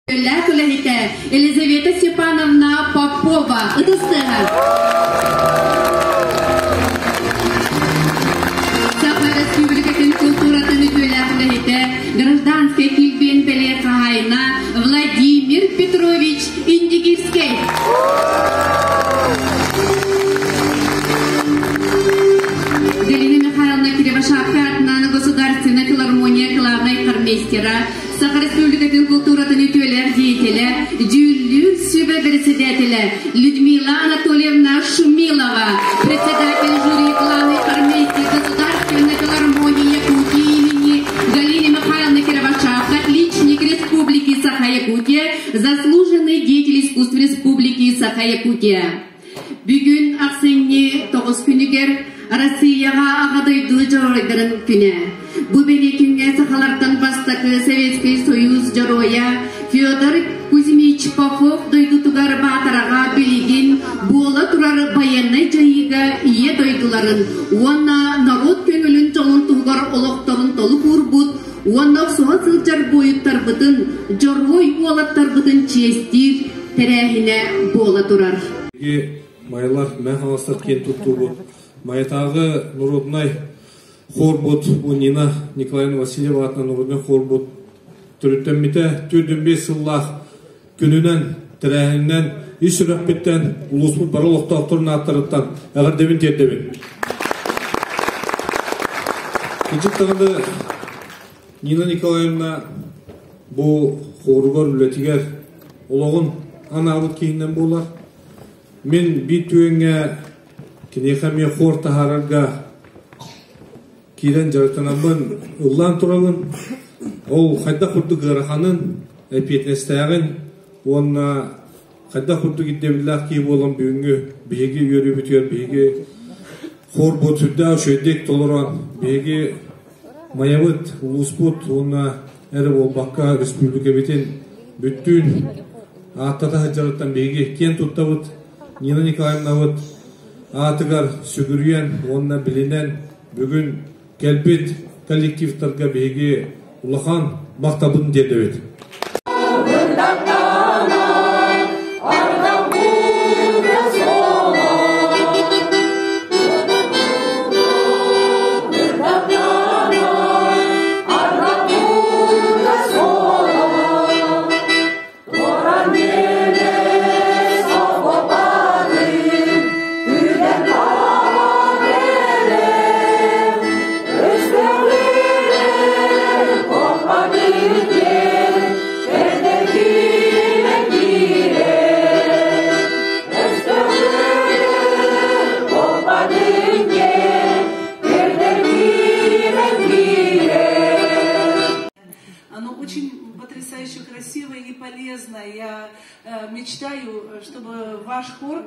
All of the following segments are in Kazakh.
Елизавета Степановна Попова. Саха Республикатын культуратын үтөләһләһите гражданская килбен Белехайна Владимир Петрович Индигирский. Галина Михайловна Киревашапятна, государственная филармония главной хормейстера, Саха Республикатын культуратын үтөләр деятеля, Дюллюр председателя Людмила Анатольевна Шумилова, председатель жюри главной хормейстер государственной филармонии Якутии имени Галины Михайловны Киревашап, отличник Республики Саха-Якутия, заслуженный деятель искусств Республики Саха-Якутия. Бүгін ақсенне 9 күнігер Россияға ағадайды жаройдырын күні. Бұл бәне күнге сақалардан бастақы Советский Союз жароя Федор Кузьмич Попов дойдутугар батараға білеген бола тұрар баянны жайыға ие дойдыларын. Уанна народ көңілін жолын тұғар олықтарын толық ұрбұд. Уанна суғасыл жар бойыттар бұдын, жарой олаттар бұдын честир тәрәхіне бола тұрар. Майлар мәхаластар кен тұттуы. Маятағы Нұруднай Хорбут, Нина Николаевна Васильева атынан Нұруднай Хорбут. Түріттенметі түрдінбе сыллақ күнінен, тірәхінен, еш үрәппеттен, ұлысмұт бары лоқтақтырын аттырыттан, әғірдебін тердебін. Кенчеттағында Нина Николаевна бұл қорғар үлетігер олығын анағылық кейіннен болар. Мен бит түйенге кенеқаме қор тахарарға кейден жарытанамын ұллан тұралын. Ол қайда құрды ғырақанын, әпетнестәғін, онына қайда құрды кеттебіллақ кейіп олын бүгінгі бейге үйері бүтер, бейге қор бұд сүрді шөйдек толыран, бейге маявыт, ұлыспұт, онына әрі болбаққа республика бетен бүттін аттата жарыттан бейге кен тұттавыт, Нина Николаевна вот атыгар сүгірген, онына білінен бүгін кәлпет коллективтарға бейге ұлақан мақтабын деді өт. Я мечтаю, чтобы ваш хор,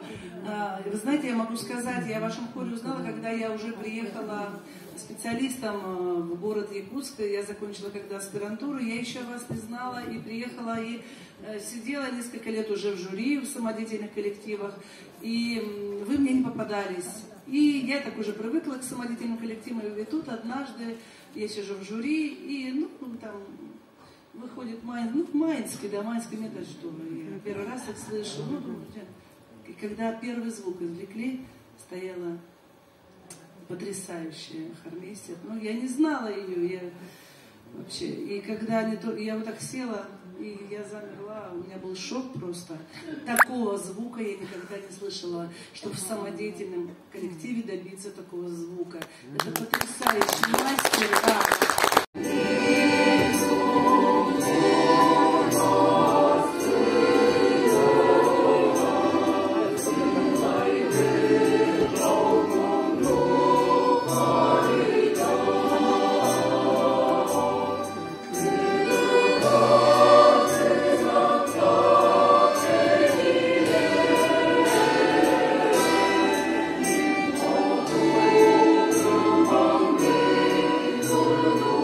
вы знаете, я могу сказать, я о вашем хоре узнала, когда я уже приехала специалистом в город Якутск, я закончила когда аспирантуру, я еще вас не знала и приехала и сидела несколько лет уже в жюри, в самодеятельных коллективах, и вы мне не попадались. И я так уже привыкла к самодеятельным коллективам, и тут однажды я сижу в жюри, и там выходит майнский, да, майнский метод, что я первый раз их слышу. И когда первый звук извлекли, стояла потрясающая хормейстер. Я не знала ее, вообще. И когда я вот так села, и я замерла, у меня был шок просто. Такого звука я никогда не слышала, чтобы в самодеятельном коллективе добиться такого звука. Это потрясающий мастер, да. Oh,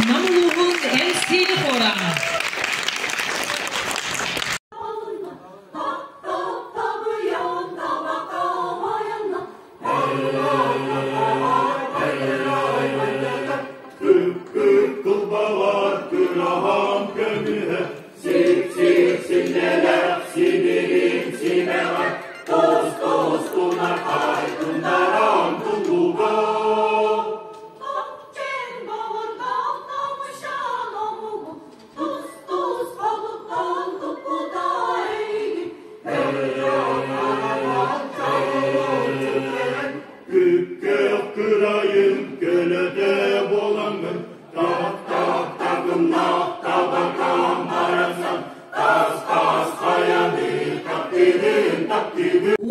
Namuluğun en seni hora.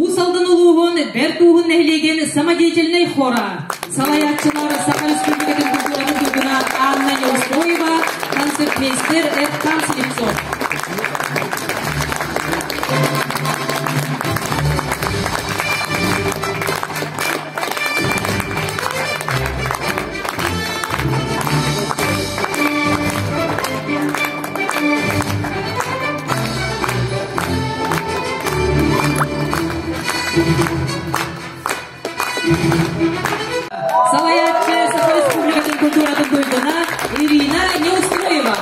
Усалдын улуғын бәр туғын нәйлеген самодеятельный хора. Салаятчылар Саха Республикатын культуратын түргіна Анна Неустроева, концертмейстер Эд Канцлицов. Салаятчы Саха Республикатын культуратын түргіна Ирина Неустроева.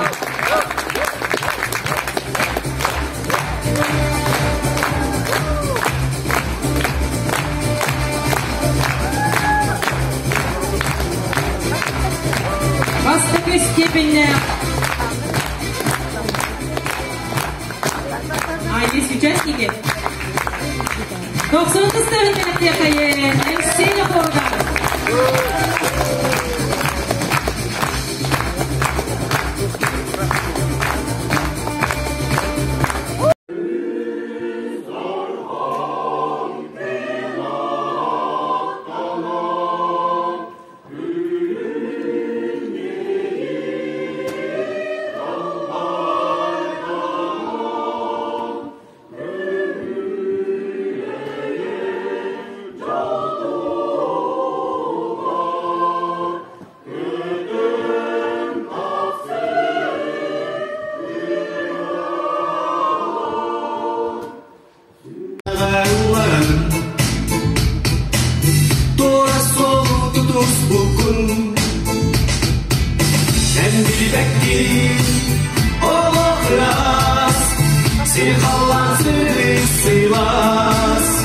участники. 90 ставит на кайын, Алексей Хорга. Сыйлас